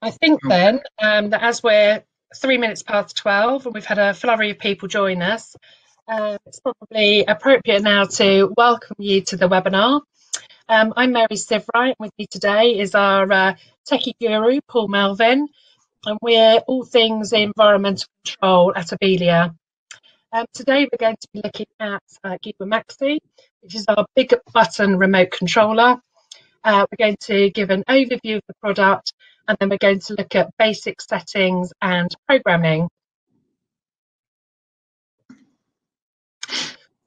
I think Oh, then that as we're 3 minutes past 12 and we've had a flurry of people join us, it's probably appropriate now to welcome you to the webinar. I'm Mary Sivrite. With me today is our techie guru, Paul Melvin, and we're all things environmental control at Abelia. Today we're going to be looking at GEWA Maxi, which is our big button remote controller. We're going to give an overview of the product, and then we're going to look at basic settings and programming.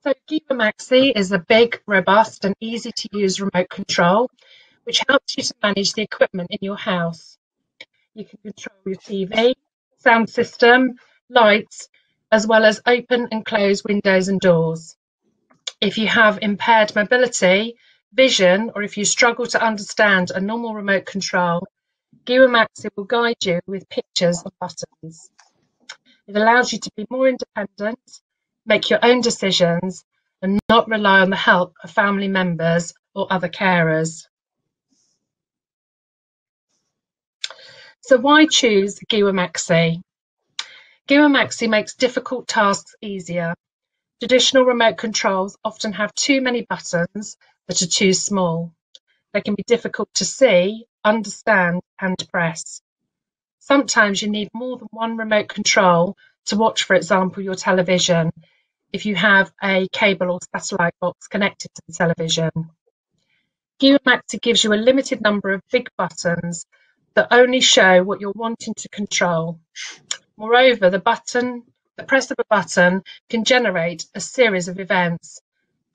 So GEWA Maxi is a big, robust and easy to use remote control, which helps you to manage the equipment in your house. You can control your TV, sound system, lights, as well as open and close windows and doors. If you have impaired mobility, vision, or if you struggle to understand a normal remote control, GEWA Maxi will guide you with pictures of buttons. It allows you to be more independent, make your own decisions, and not rely on the help of family members or other carers. So why choose GEWA Maxi? GEWA Maxi makes difficult tasks easier. Traditional remote controls often have too many buttons that are too small. They can be difficult to see, understand, and press. Sometimes you need more than one remote control to watch, for example, your television, if you have a cable or satellite box connected to the television. GEWA Maxi gives you a limited number of big buttons that only show what you're wanting to control. Moreover, the press of a button can generate a series of events.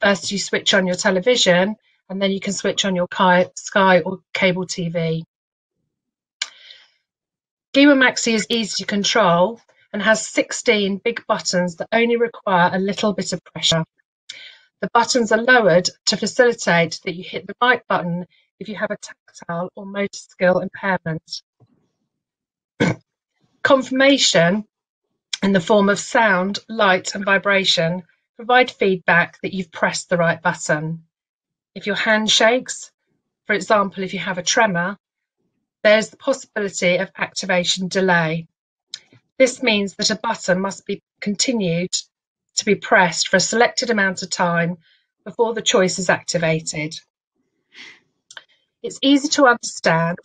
First, you switch on your television, and then you can switch on your Sky or cable TV. GEWA Maxi is easy to control and has 16 big buttons that only require a little bit of pressure. The buttons are lowered to facilitate that you hit the right button if you have a tactile or motor skill impairment. Confirmation in the form of sound, light and vibration provide feedback that you've pressed the right button. If your hand shakes, for example, if you have a tremor, there's the possibility of activation delay. This means that a button must be continued to be pressed for a selected amount of time before the choice is activated. It's easy to understand,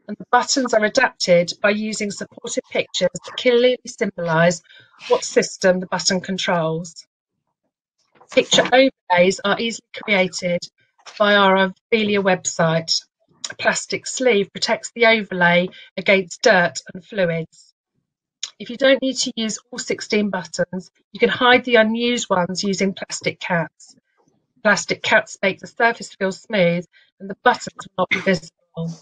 and the buttons are adapted by using supportive pictures that clearly symbolise what system the button controls. Picture overlays are easily created via our Abelia website. A plastic sleeve protects the overlay against dirt and fluids. If you don't need to use all 16 buttons, you can hide the unused ones using plastic caps. Plastic caps make the surface feel smooth and the buttons will not be visible.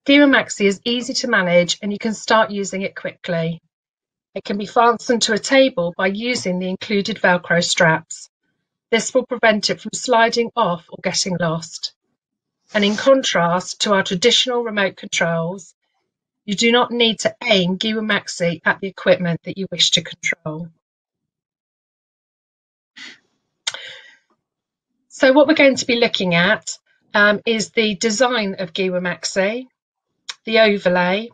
GEWA Maxi is easy to manage and you can start using it quickly. It can be fastened to a table by using the included Velcro straps. This will prevent it from sliding off or getting lost. And in contrast to our traditional remote controls, you do not need to aim GEWA Maxi at the equipment that you wish to control. So what we're going to be looking at is the design of GEWA Maxi, the overlay,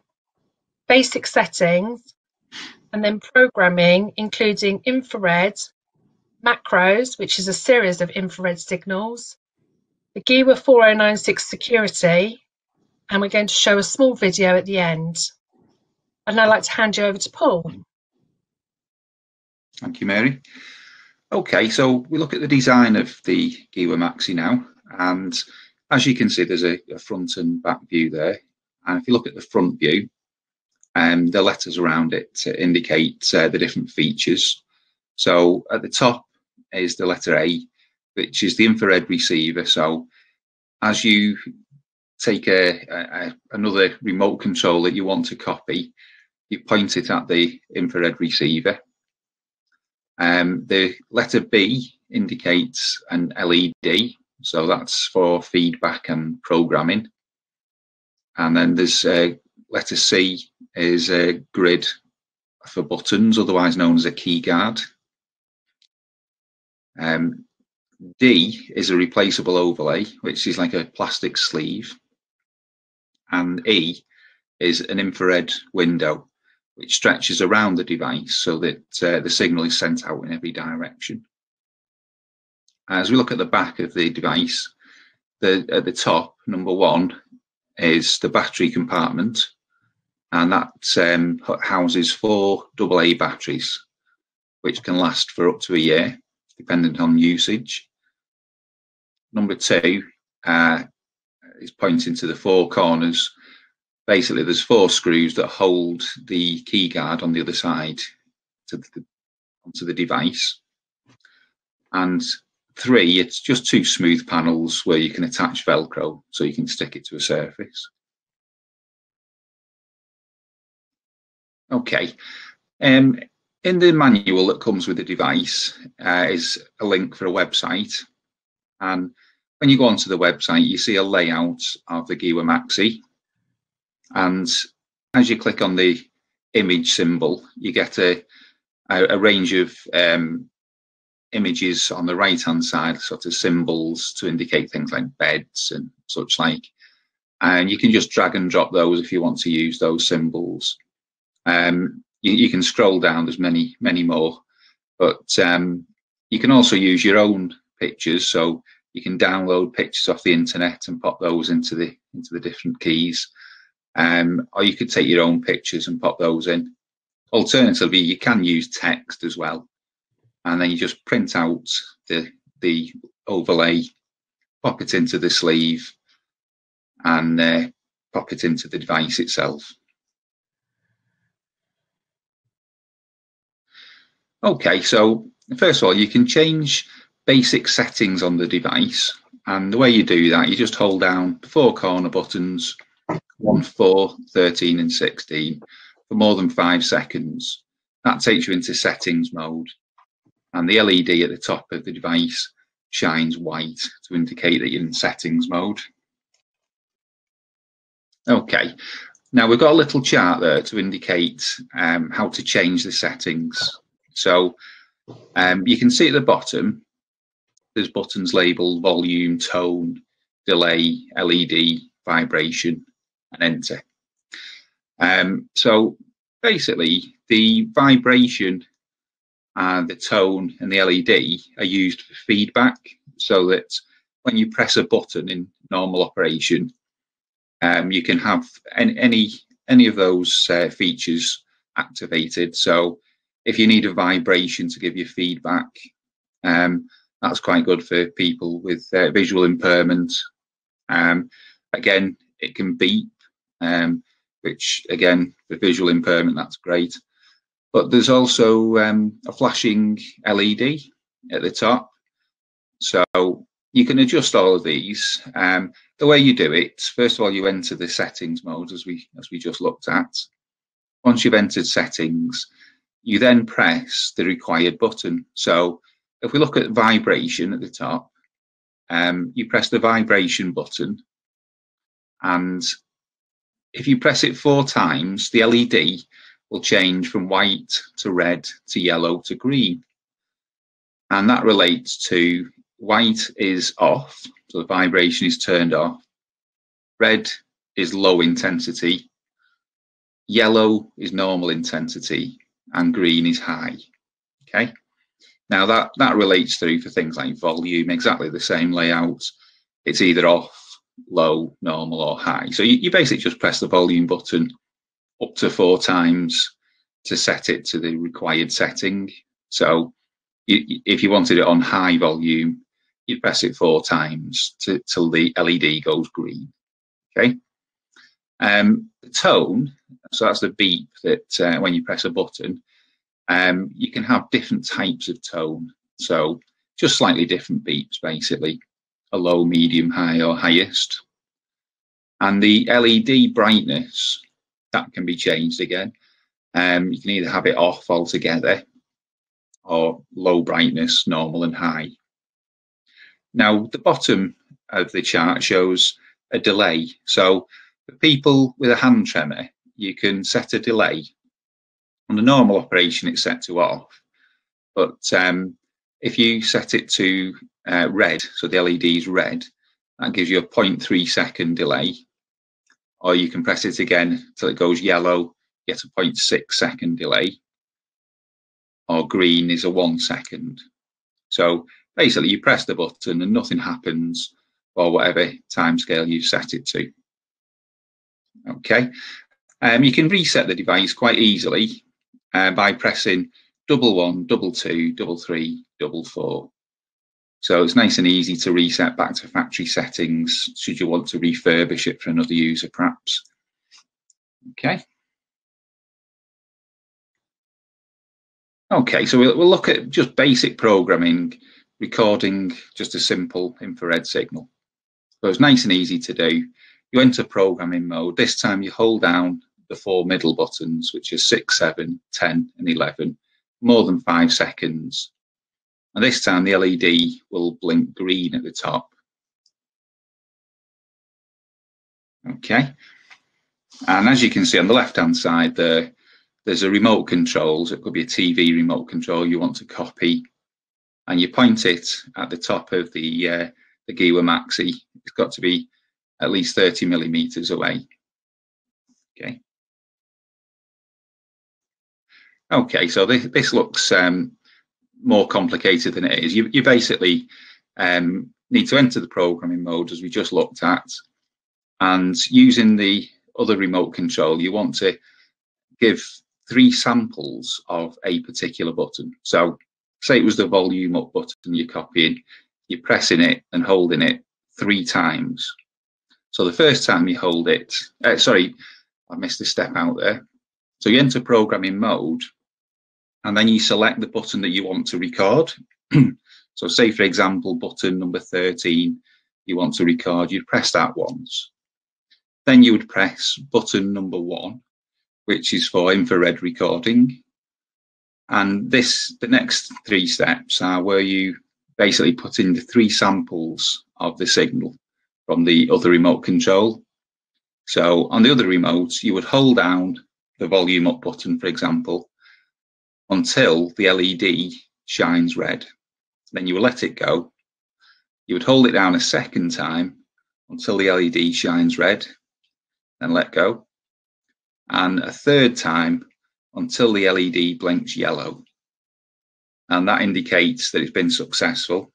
basic settings, and then programming, including infrared, macros, which is a series of infrared signals, the GEWA 4096 security, and we're going to show a small video at the end. I'd now like to hand you over to Paul. thank you, Mary. Okay, so we look at the design of the GEWA Maxi now, and as you can see, there's a front and back view there. And if you look at the front view, the letters around it indicate the different features. So at the top is the letter A, which is the infrared receiver. So as you take another remote control that you want to copy, you point it at the infrared receiver. The letter B indicates an LED, so that's for feedback and programming. And then there's letter C is a grid for buttons, otherwise known as a key guard. D is a replaceable overlay, which is like a plastic sleeve. And E is an infrared window which stretches around the device so that the signal is sent out in every direction. As we look at the back of the device, at the top, number 1, is the battery compartment, and that houses 4 AA batteries, which can last for up to a year, dependent on usage. Number 2 is pointing to the 4 corners. Basically, there's 4 screws that hold the key guard on the other side onto the device. And 3, it's just 2 smooth panels where you can attach Velcro so you can stick it to a surface. Okay. In the manual that comes with the device is a link for a website. And when you go onto the website, you see a layout of the GEWA Maxi. And as you click on the image symbol, you get a range of images on the right hand side, sort of symbols to indicate things like beds and such like, and you can just drag and drop those if you want to use those symbols. You can scroll down, there's many more, but you can also use your own pictures, so you can download pictures off the internet and pop those into the different keys, or you could take your own pictures and pop those in. Alternatively, you can use text as well, and then you just print out the overlay, pop it into the sleeve, and pop it into the device itself. Okay, so first of all, you can change basic settings on the device, and the way you do that, you just hold down the 4 corner buttons 1, 4, 13 and 16 for more than 5 seconds. That takes you into settings mode, and the LED at the top of the device shines white to indicate that you're in settings mode. Okay, now we've got a little chart there to indicate how to change the settings. So you can see at the bottom, there's buttons labelled volume, tone, delay, LED, vibration, and enter. So basically, the vibration, the tone, and the LED are used for feedback, so that when you press a button in normal operation, you can have any of those features activated. So if you need a vibration to give you feedback, that's quite good for people with visual impairment. Again, it can beep, which again, for visual impairment, that's great. But there's also a flashing LED at the top. So you can adjust all of these. The way you do it, first of all, you enter the settings mode as we just looked at. Once you've entered settings, you then press the required button. So if we look at vibration at the top, you press the vibration button, and if you press it 4 times, the LED will change from white to red to yellow to green. And that relates to white is off, so the vibration is turned off. Red is low intensity. Yellow is normal intensity, and green is high. Okay. Now that relates through for things like volume, exactly the same layout. It's either off, low, normal, or high. So you basically just press the volume button up to 4 times to set it to the required setting. So if you wanted it on high volume, you press it 4 times till the LED goes green. Okay. The tone, so that's the beep that when you press a button, you can have different types of tone. So just slightly different beeps, basically, a low, medium, high, or highest. And the LED brightness, that can be changed again. You can either have it off altogether or low brightness, normal and high. Now, the bottom of the chart shows a delay. So for people with a hand tremor, you can set a delay. On the normal operation, it's set to off. But if you set it to red, so the LED is red, that gives you a 0.3 second delay. or you can press it again till it goes yellow, get a 0.6 second delay, or green is a 1 second. So basically you press the button and nothing happens for whatever timescale you set it to. Okay, you can reset the device quite easily by pressing 11, 22, 33, 44. So it's nice and easy to reset back to factory settings should you want to refurbish it for another user perhaps. Okay. Okay, so we'll look at just basic programming, recording just a simple infrared signal. So it's nice and easy to do. You enter programming mode. This time you hold down the 4 middle buttons, which are 6, 7, 10 and 11, more than 5 seconds. And this time the LED will blink green at the top. Okay. And as you can see on the left-hand side there, there's a remote control. So it could be a TV remote control you want to copy. And you point it at the top of the GEWA Maxi. It's got to be at least 30 millimeters away. Okay. Okay, so this looks more complicated than it is. You basically need to enter the programming mode as we just looked at, and using the other remote control, you want to give 3 samples of a particular button. So say it was the volume up button you're copying, you're pressing it and holding it 3 times. So the first time you hold it, sorry, I missed a step out there. So you enter programming mode, and then you select the button that you want to record. So say, for example, button number 13, you want to record, you'd press that once. Then you would press button number 1, which is for infrared recording. And the next 3 steps are where you basically put in the 3 samples of the signal from the other remote control. So on the other remote, you would hold down the volume up button, for example, until the LED shines red. Then you will let it go. You would hold it down a second time until the LED shines red, then let go. And a third time until the LED blinks yellow. And that indicates that it's been successful.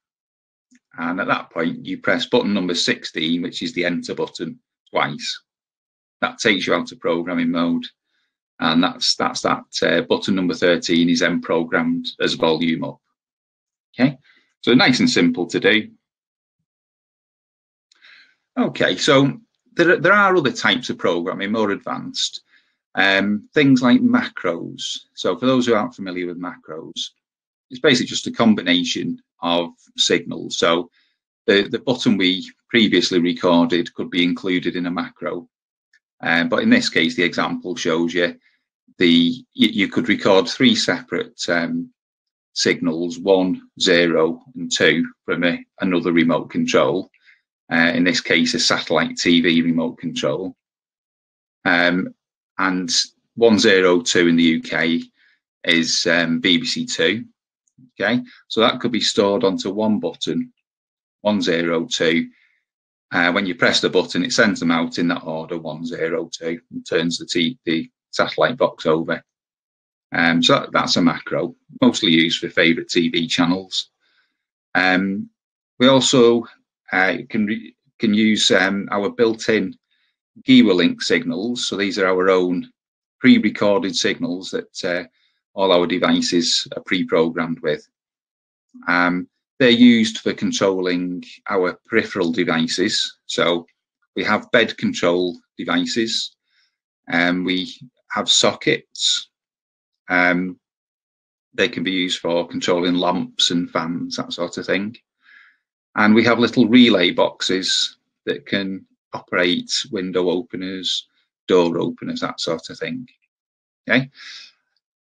And at that point, you press button number 16, which is the enter button, twice. That takes you out to programming mode. And that's that button number 13 is then programmed as volume up. Okay, so nice and simple to do. Okay, so there are other types of programming, more advanced. Things like macros. So for those who aren't familiar with macros, it's basically just a combination of signals. So the button we previously recorded could be included in a macro. But in this case, the example shows you you could record 3 separate signals, 1, 0, and 2 from another remote control. In this case, a satellite TV remote control. And 102 in the UK is BBC 2. Okay, so that could be stored onto one button, 102. When you press the button, it sends them out in that order, 102, and turns the satellite box over. So that's a macro, mostly used for favourite TV channels. We also can use our built-in GEWA link signals. So these are our own pre-recorded signals that all our devices are pre-programmed with. They're used for controlling our peripheral devices. So we have bed control devices, we have sockets. They can be used for controlling lamps and fans, that sort of thing. And we have little relay boxes that can operate window openers, door openers, that sort of thing. Okay.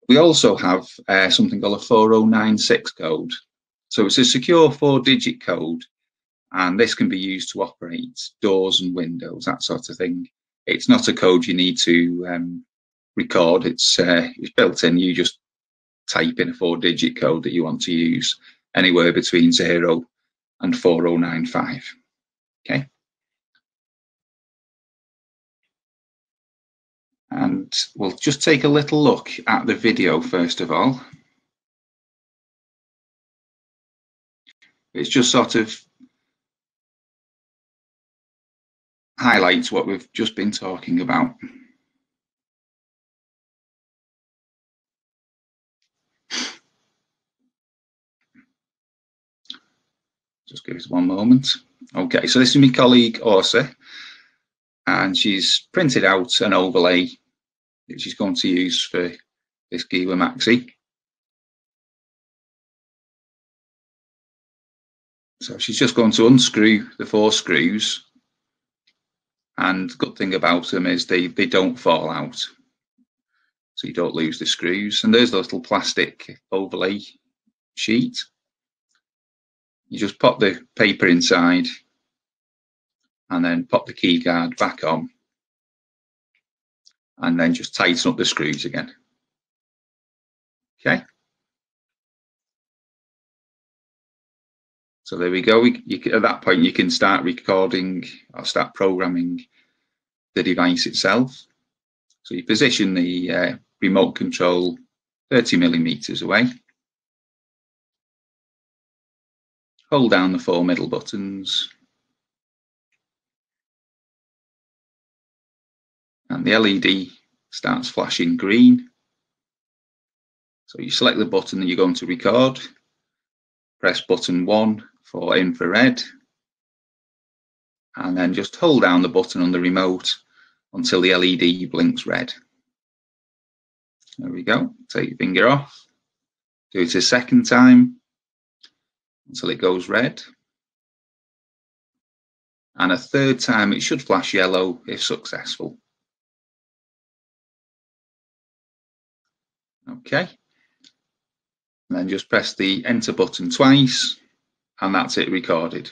We also have something called a 4096 code. So it's a secure 4-digit code, and this can be used to operate doors and windows, that sort of thing. It's not a code you need to record. It's built in. You just type in a 4-digit code that you want to use, anywhere between 0 and 4095. Okay. And we'll just take a little look at the video first of all. It's just sort of highlights what we've just been talking about. Just give us one moment. Okay, so this is my colleague Orsa, and she's printed out an overlay that she's going to use for this GEWA Maxi. So she's just going to unscrew the 4 screws, and the good thing about them is they don't fall out, so you don't lose the screws. And there's the little plastic overlay sheet. You just pop the paper inside and then pop the key guard back on, and then just tighten up the screws again. Okay. So there we go. At that point, you can start recording or start programming the device itself. So you position the remote control 30 millimeters away. Hold down the 4 middle buttons. And the LED starts flashing green. So you select the button that you're going to record. Press button 1 for infrared, and then just hold down the button on the remote until the LED blinks red. There we go. Take your finger off. Do it a second time until it goes red. And a third time it should flash yellow if successful. Okay. And then just press the enter button twice, and that's it recorded.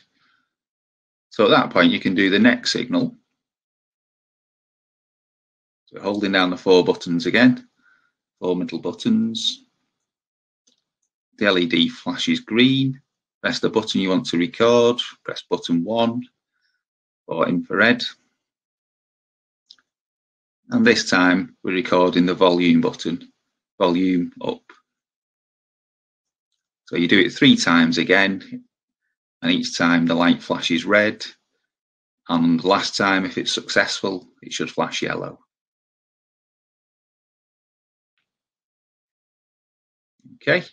So at that point you can do the next signal. So holding down the 4 buttons again, 4 middle buttons. The LED flashes green. Press the button you want to record. Press button 1 for infrared. And this time we're recording the volume button, volume up. So you do it 3 times again, and each time the light flashes red, and last time, if it's successful, it should flash yellow. Okay,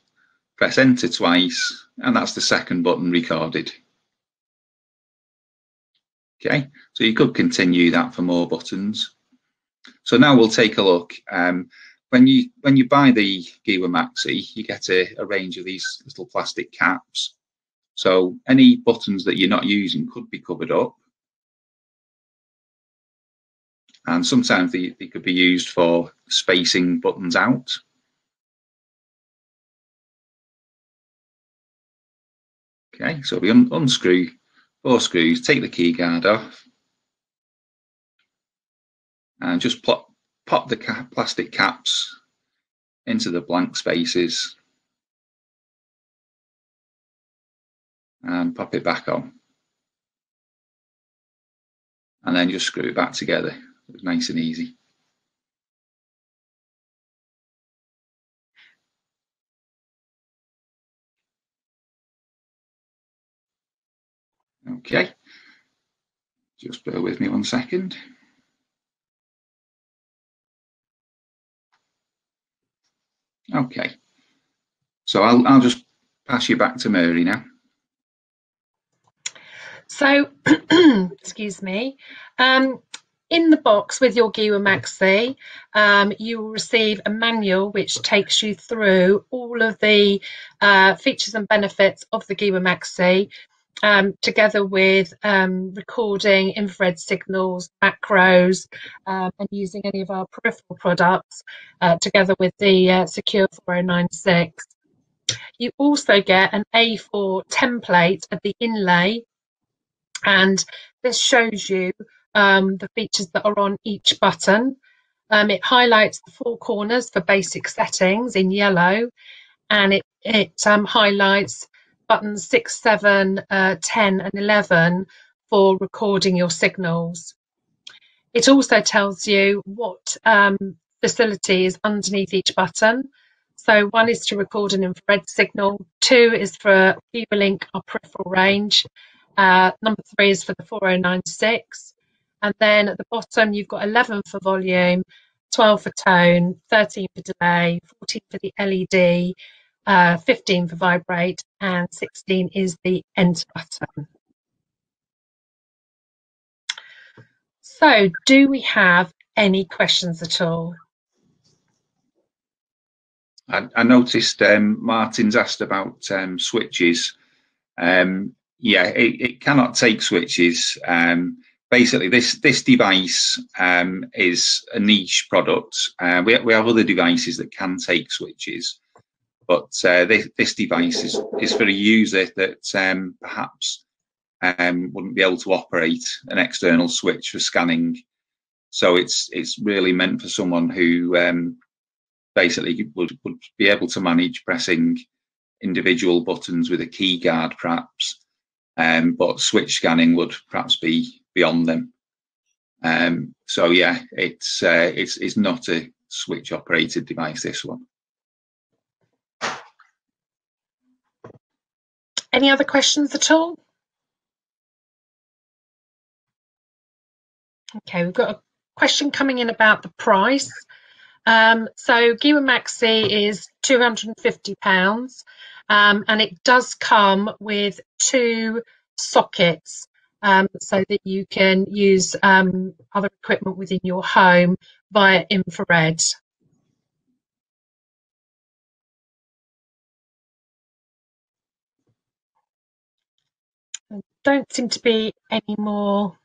press enter twice, and that's the second button recorded. Okay, so you could continue that for more buttons. So now we'll take a look. When you buy the GEWA Maxi, you get a range of these little plastic caps. So any buttons that you're not using could be covered up. And sometimes they could be used for spacing buttons out. Okay, so we unscrew 4 screws, take the key guard off, and just pop the plastic caps into the blank spaces and pop it back on. And then just screw it back together. It's nice and easy. Okay, just bear with me one second. Okay, so I'll just pass you back to Mary now. So, excuse me. In the box with your GEWA Maxi, you will receive a manual which takes you through all of the features and benefits of the GEWA Maxi, together with recording infrared signals, macros, and using any of our peripheral products, together with the Secure 4096. You also get an A4 template of the inlay, and this shows you the features that are on each button. It highlights the 4 corners for basic settings in yellow, and it highlights buttons 6, 7, 10 and 11 for recording your signals. It also tells you what facility is underneath each button. So 1 is to record an infrared signal, 2 is for GEWA Link or peripheral range, number 3 is for the 4096, and then at the bottom you've got 11 for volume, 12 for tone, 13 for delay, 14 for the LED, 15 for vibrate, and 16 is the enter button. So, do we have any questions at all? I noticed Martin's asked about switches. Yeah, it cannot take switches. Basically, this device is a niche product. We have other devices that can take switches, but this device is for a user that perhaps wouldn't be able to operate an external switch for scanning. So it's really meant for someone who basically would be able to manage pressing individual buttons with a key guard, perhaps, but switch scanning would perhaps be beyond them. So yeah, it's not a switch operated device, this one. Any other questions at all? Okay, we've got a question coming in about the price. So GEWA Maxi is £250, and it does come with 2 sockets, so that you can use other equipment within your home via infrared. There don't seem to be any more.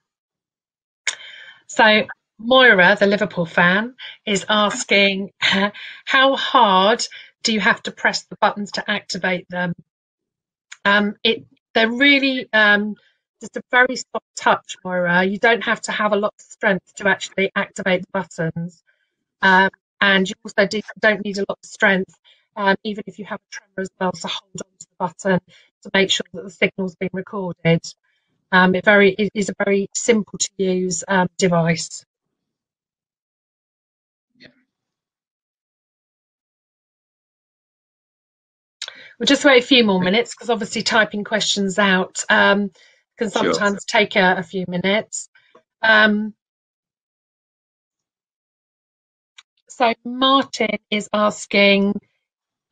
So Moira, the Liverpool fan, is asking, how hard do you have to press the buttons to activate them? They're really just a very soft touch, Moira. You don't have to have a lot of strength to actually activate the buttons. And you also don't need a lot of strength, even if you have a tremor as well, to hold on to the button to make sure that the signal's been recorded. It is a very simple to use device. Yeah. We'll just wait a few more minutes because obviously typing questions out can sometimes take a few minutes. So Martin is asking,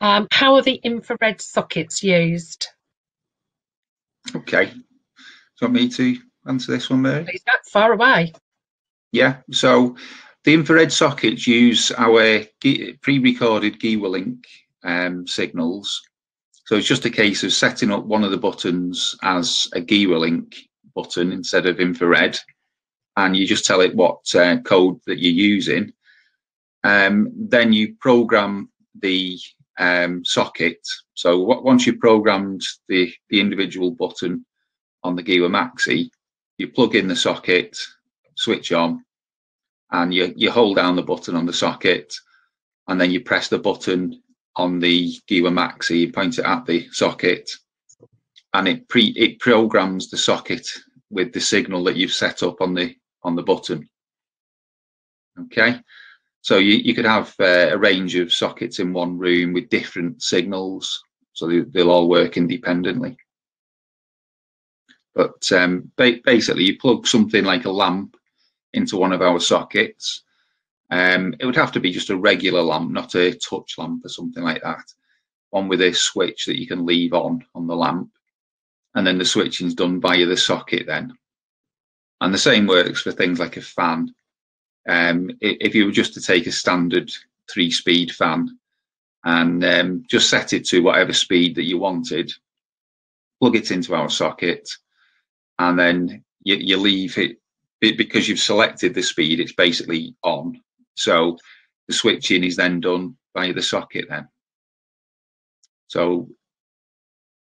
how are the infrared sockets used? Okay. Do you want me to answer this one, Mary? Please, that's far away. Yeah, so the infrared sockets use our pre-recorded GEWA Link signals. So it's just a case of setting up one of the buttons as a GEWA Link button instead of infrared, and you just tell it what code that you're using. Then you program the socket. So once you've programmed the individual button on the GEWA Maxi, you plug in the socket, switch on, and you hold down the button on the socket, and then you press the button on the GEWA Maxi, you point it at the socket, and it programs the socket with the signal that you've set up on the button. Okay, so you could have a range of sockets in one room with different signals, so they'll all work independently. But basically, you plug something like a lamp into one of our sockets. It would have to be just a regular lamp, not a touch lamp or something like that. One with a switch that you can leave on the lamp, and then the switching is done via the socket then. And the same works for things like a fan. If you were just to take a standard 3-speed fan and just set it to whatever speed that you wanted, plug it into our socket, and then you leave it, because you've selected the speed, it's basically on. So the switching is then done by the socket then. So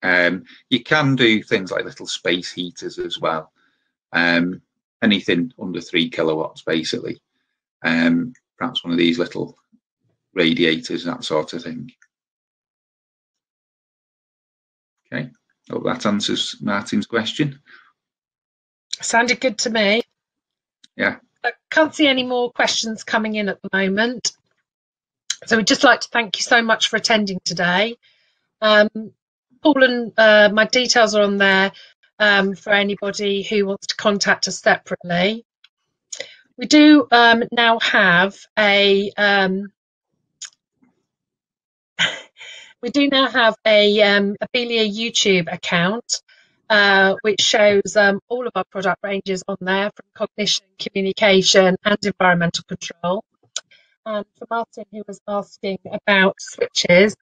you can do things like little space heaters as well. Anything under 3 kilowatts, basically. Perhaps one of these little radiators, that sort of thing. Okay, hope that answers Martin's question. Sounded good to me. Yeah. I can't see any more questions coming in at the moment. So we'd just like to thank you so much for attending today. Paul and my details are on there for anybody who wants to contact us separately. We do now have a Abelia YouTube account, which shows all of our product ranges on there, from cognition, communication, and environmental control. And for Martin, who was asking about switches,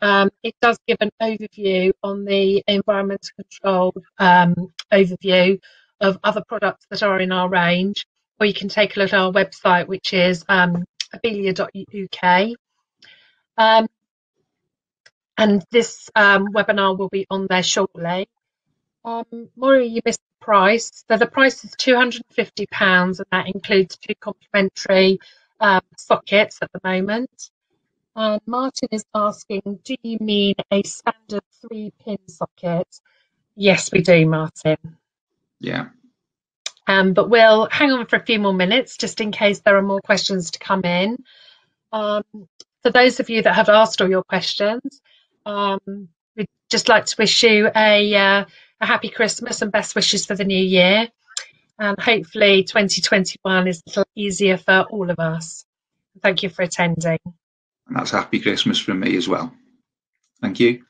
it does give an overview on the environmental control overview of other products that are in our range, or you can take a look at our website, which is abelia.uk. And this webinar will be on there shortly. Maury, you missed the price. So the price is £250, and that includes 2 complimentary sockets at the moment. And Martin is asking, do you mean a standard 3-pin socket? Yes, we do, Martin. Yeah. But we'll hang on for a few more minutes, just in case there are more questions to come in. For those of you that have asked all your questions, we'd just like to wish you a happy Christmas and best wishes for the new year. And hopefully 2021 is a little easier for all of us. Thank you for attending. And that's happy Christmas from me as well. Thank you.